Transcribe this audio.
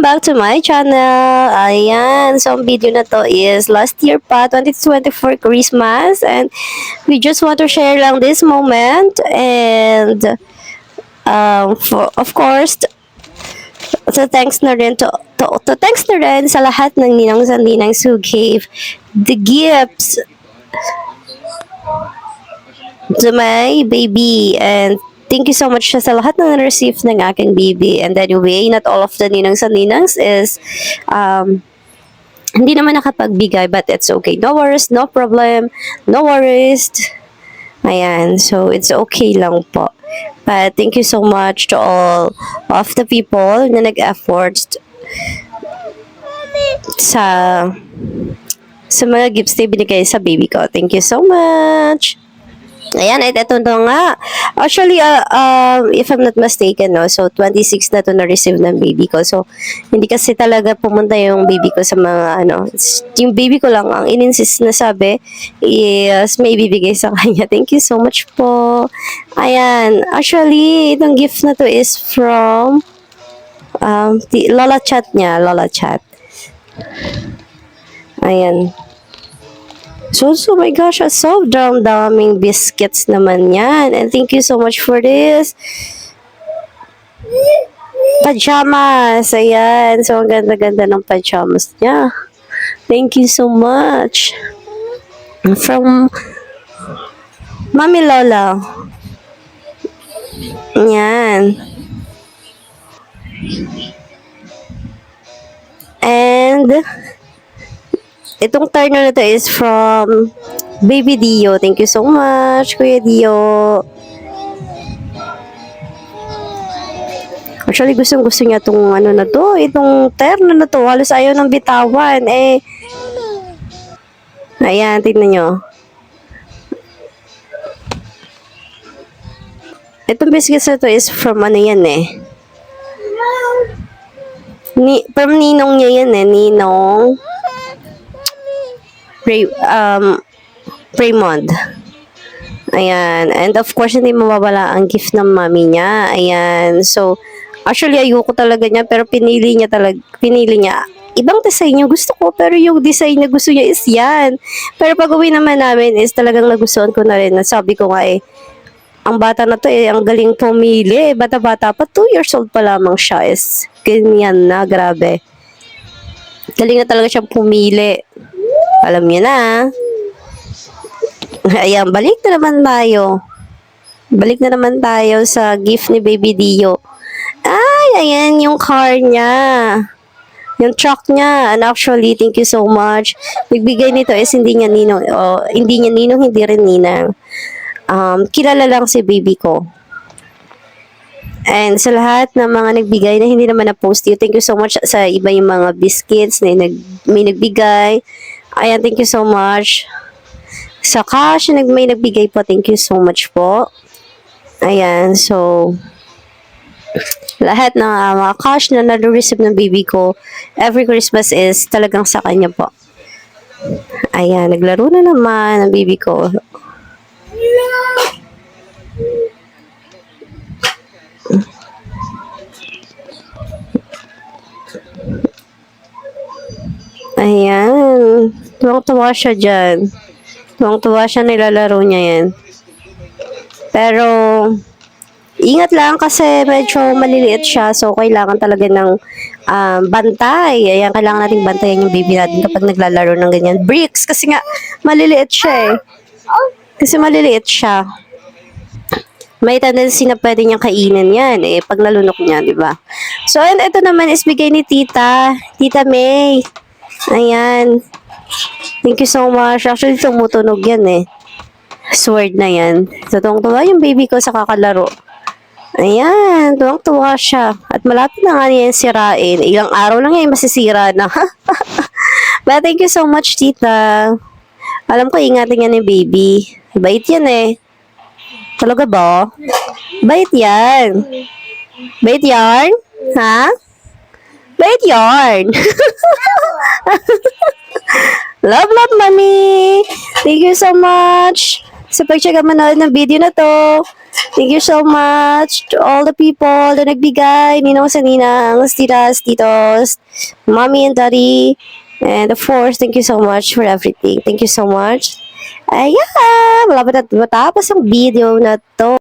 back to my channel. Ayan, so ang video na to is last year pa, 2024 Christmas. And we just want to share lang this moment. And of course, thanks na rin thanks na rin sa lahat ng ninangs and ninangs who gave the gifts to my baby. And thank you so much sa lahat na na-receive ng aking baby. And anyway, not all of the ninangs and ninangs is hindi naman nakapagbigay, but it's okay. No worries, no problem, no worries. Ayan, so it's okay lang po. But thank you so much to all of the people na nag-efforts sa mga gifts na binigay sa baby ko. Thank you so much. Ayan, ito na nga. Actually, if I'm not mistaken, no, so 26 na to na-receive ng baby ko. So, hindi kasi talaga pumunta yung baby ko sa mga, yung baby ko lang ang in-insist na sabi is may bibigay sa kanya. Thank you so much po. Ayan, actually, itong gift na to is from Lola Chat niya, Lola Chat. Ayan. So my gosh, so daming biscuits naman yan. And thank you so much for this. Pajamas. Ayan. So, ang ganda-ganda ng pajamas niya. Thank you so much. From Mami Lola. Yan. And itong turn na to is from Baby Dio. Thank you so much, Kuya Dio. Actually, gustong-gusto niya itong itong terno na to. Halos ayaw ng bitawan. Ayan, tignan nyo. Itong biscuits na to is from yan from ninong niya yan ninong. Raymond. Ayan. And of course, hindi mawawala ang gift ng mami niya. Ayan. So, actually, ayoko talaga niya, pero pinili niya. Ibang design yung gusto ko, pero yung design na gusto niya is yan. Pero pag uwi naman namin is talagang nagustuhan ko na rin. Sabi ko nga ang bata na to ang galing pumili. Bata-bata pa, 2 years old pa lamang siya is ganyan na, grabe. Galing na talaga siyang pumili. Alam niyo na. Ayan, balik na naman tayo. Balik na naman tayo sa gift ni Baby Dio. Ay, ayan yung car niya. Yung truck niya. And actually, thank you so much. Nagbigay nito is hindi niya ninong, hindi rin ninang. Kilala lang si baby ko. And sa lahat ng mga nagbigay na hindi naman na-post yun, thank you so much sa iba yung mga biscuits na may nagbigay. Ayan, thank you so much. Sa cash, may nagbigay po, thank you so much po. Ayan, so, lahat ng mga cash na na-receive ng baby ko, every Christmas is talagang sa kanya po. Ayan, naglaro na naman ang baby ko. Ayan. Tuwang-tuwa siya dyan. Tuwang-tuwa siya, nilalaro niya yan. Pero, ingat lang kasi medyo maliliit siya. So, kailangan talaga ng bantay. Ayan, kailangan nating bantayan yung baby natin kapag naglalaro ng ganyan. Bricks, kasi nga, maliliit siya Kasi maliliit siya. May tendency na pwede niyang kainin yan pag nalunok niya, di ba? So, and ito naman is bigay ni Tita May. Ayan. Thank you so much. Actually, tumutunog yan Sword na yan. So, tuwang-tuwa yung baby ko sa kakalaro. Ayan. Tuwang-tuwa siya. At malapit na nga niya yung sirain. Ilang araw lang yan, masisira na. But thank you so much, Tita. Alam ko, ingatan yan yung baby. Bait yan Talaga ba? Bait yan. Bait yarn? Ha? Bait yarn. Love, Mami. Thank you so much sa pag-check manood ng video na to. Thank you so much to all the people na nagbigay, ninong sa ninang, titas, titos, mommy and daddy. And of course, thank you so much for everything. Thank you so much. Ayan, malapit na matapos ang video na to.